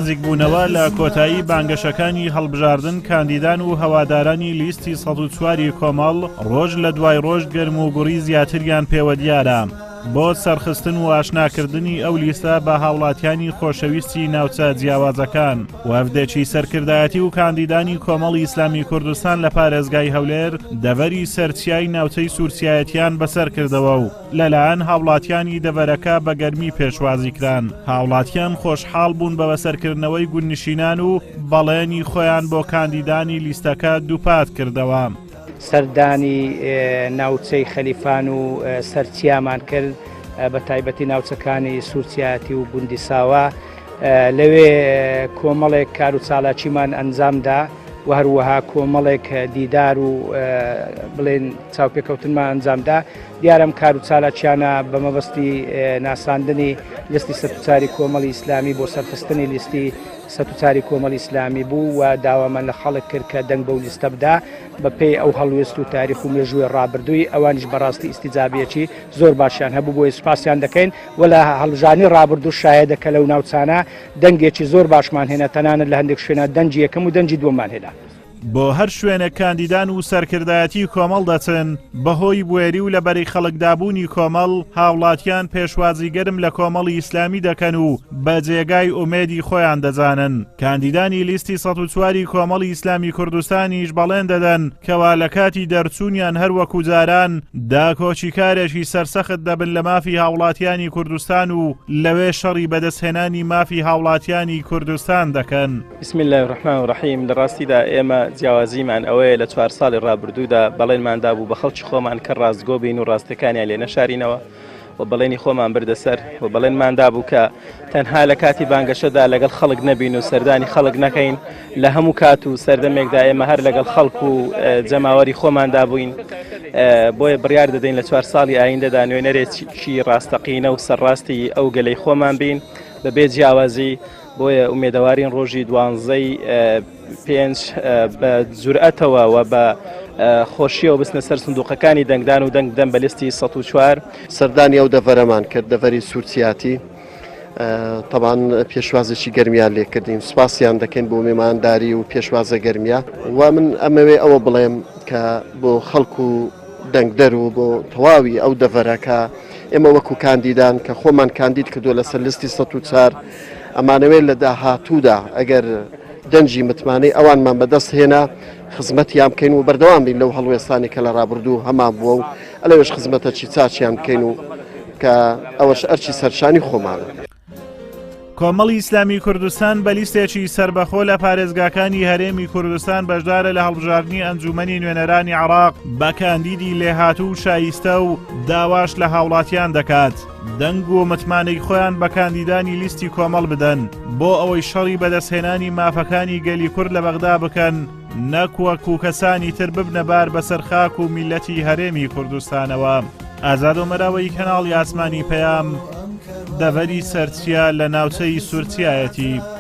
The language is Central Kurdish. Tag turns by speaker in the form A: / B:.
A: نزیکبوونەوە لە کۆتایی بانگەشەکانی هەڵبژاردن کاندیدان و هەوادارانی لیستی ١٠٤ کۆمەڵ ڕۆژ لە دوای ڕۆژ گەرم و گوڕی زیاتریان پێوە دیارە بۆ سەرخستن و ئاشناکردنی ئەو لیستە بە هاوڵاتیانی خۆشەویستی ناوچە جیاوازەکان وەفدێکی سەرکردایەتی و کاندیدانی کۆمەڵی ئیسلامی کوردستان لە پارێزگای هەولێر دەڤەری سەرچیای ناوچەی سوورسیایەتیان بەسەر کردەوە و لەلایەن هاوڵاتیانی دەڤەرەکە بە گەرمی پێشوازی کران. هاوڵاتیان خۆشحاڵ بوون بە بەسەرکردنەوەی گوندنشینان و بەڵێنی خۆیان بۆ کاندیدانی لیستەکە دووپات کردەوە.
B: سەردانی ناوچەی خەلیفان و سەرچیامان کرد بە تایبەتی ناوچەکانی سوورسیایەتی و گوندی ساوا لەوێ کۆمەڵێک کار و چالاکیمان ئەنجامدا و هەروەها کۆمەڵێک دیدار و بڵێن چاوپێکەوتنمان ئەنجامدا. دیارم کار و چالاکیانە بە مەبەستی ناساندنی لیستی ١٠٤ کۆمەڵی ئیسلامی بۆ سەرخستنی لیستی ١٠٤ کۆمەڵی ئیسلامی بوو و داوامان لە خەڵک کرد کە دەنگ بەو لیستە بدا بە پێی ئەو هەڵوێست و تاریخ و مێژووی ڕابردووی ئەوانیش بەڕاستی ئیستیجابیەکی زۆر باشیان هەبوو بۆی سوپاسیان دەکەین و لە هەڵبژاردننی ڕابردوو شایەدەکە لەو ناوچانە دەنگێکی زۆر باشمان هێنا تەنانەت لە هەندێک شوێنە دەنجی یەکەم و دەنجی دووەممان هێنا.
A: بۆ هەر شوێنە کاندیدان و سەرکردایەتی کۆمەڵ دەچن بەهۆی بوێری و لەبەری خەڵکدابوونی کۆمەڵ هاوڵاتیان پێشوازی گەرم لە کۆمەڵی ئیسلامی دەکەن و بە جێگای ئومێدی خۆیان دەزانن. کاندیدانی لیستی ١٠٤ کۆمەڵی ئیسلامی کوردستانیش بەڵێن دەدەن کەوا لە کاتی دەرچوونیان هەروەکو جاران داکۆچی کارێکی سەرسەخت دەبن لە مافی هاوڵاتیانی کوردستان و لەوێ شەڕی بەدەستهێنانی مافی هاوڵاتیانی کوردستان دەکەن.
C: بسم الله الرحمن الرحیم. لە ڕاستیدا ئێمە جیاوازیمان ئەوەیە لە 4 ساڵی ڕابردوودا بەڵێنماندا بوو بە خەڵکی خۆمان کە ڕاستگۆ بین و ڕاستەکانیان لێ نەشارینەوە و بەڵێنی خۆمان بردەسەر و بەڵێنماندا بوو کە تەنها لە کاتی بانگەشەدا لەگەڵ خەڵک نەبین و سەردانی خەڵک نەکەین لە هەموو کات و سەردەمێکدا ئێمە هەر لەگەڵ خەڵک و جەماوەری خۆماندا بووین. بۆیە بڕیار دەدەین لە 4 ساڵی ئایندەدا نوێنەرێکی ڕاستەقینە و سەرڕاستی ئەو گەلەی خۆمان بین بەبێ جیاوازی. بۆیە ئومێدەوارین ڕۆژی 12ی 5 بە جورئەتەوە و بە خۆشیەوە بستنە سەر سندوقەکانی دەنگدان و دەنگ بدەن بە لیستی ١٠٤.
D: سەردانی ئەو دەڤەرەمان کرد دەڤەری سوورسیاتی تەبان پێشوازێکی گەرمیان لێکردین. سوپاسیان دەکەین بۆ مێمانداری و پێشوازە گەرمیە و من ئەمەوێ ئەوە بڵێم کە بۆ خەڵکو و دەنگدەر و بۆ تەواوی ئەو دەڤەرەکە ئێمە وەکو کاندیدان کە خۆمان کاندید کردو لەسەر لیستی ١04 ئەمانەوێت لە داهاتوودا ئەگەر دەنجی متمانەی ئەوانمان بەدەست هێنا خزمەتیان بکەین و بەردەوام بین لەو هەڵوێستانی کە لە ڕابردوو هەمان بووە و ئەلەوێش خزمەتەکی چاچیان بکەین و کە ئەوەش ئەرچی سەرشانی خۆمانە.
A: کۆمەڵی ئیسلامی کوردستان بە لیستێکی سربەخۆ لە پارێزگاکانی هەرێمی کوردستان بەشدارە لە هەڵبژاردننی ئەنجومەنی نوێنەرانی عێراق بە کاندیدی لێهاتوو شایستە و داواش لە هاوڵاتیان دەکات دەنگ و متمانەی خۆیان بە کاندیدانی لیستی کۆمەڵ بدەن بۆ ئەوەی شەڕی بەدەستهێنانی مافەکانی گەلی کورد لە بەغدا بکەن نەکوەکو کەسانی تر ببنەبار بەسەر خاک و میلەتی هەرێمی کوردستانەوە. ئازاد ومەراوەی کەناڵی ئاسمانی پەیام دەڤەری سەرچیا لە ناوچەی سوورسیایەتی.